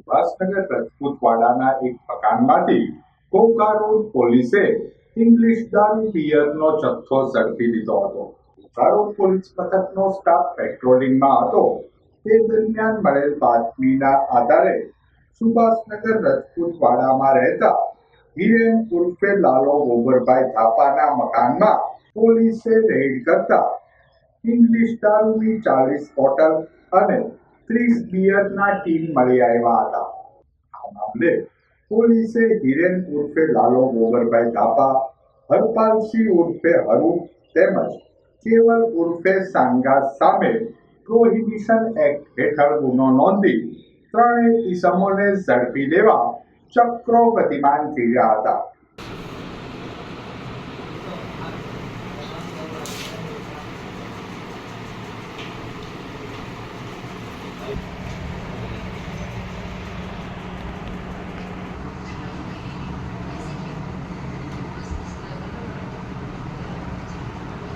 ઉલ્લાસનગર રાજપૂતવાડાના એક મકાનમાંથી Coca road પોલીસે English દારૂ બિયરનો જથ્થો ઝડપી લીધો હતો. કોકા રોડ પોલીસ મથકનો સ્ટાફ પેટ્રોલિંગમાં હતો તે દરમિયાન મળેલ બાતમીના આધારે સુભાષનગર રાજપૂતવાડામાં રહેતા હિરેન ઉર્ફે લાલો ગોબરભાઈ થાપાના મકાનમાં પોલીસે રેડ કરતા ઇંગ્લિશ દારૂની 40 બોટલ અને 30 બિયરના ટીન મળી આવ્યા હતા. આ મામલે પોલીસે હિરેન ઉર્ફે લાલો ગોબરભાઈ થાપા, હરપાલસિંહ ઉર્ફે હરુ તેમજ કેવલ ઉર્ફે સાંગા સામે પ્રોહિબિશન એક્ટ હેઠળ ગુનો નોંધી ત્રણેય ઇસમોને ઝડપી લેવા ચક્રો ગતિમાન કર્યા હતા.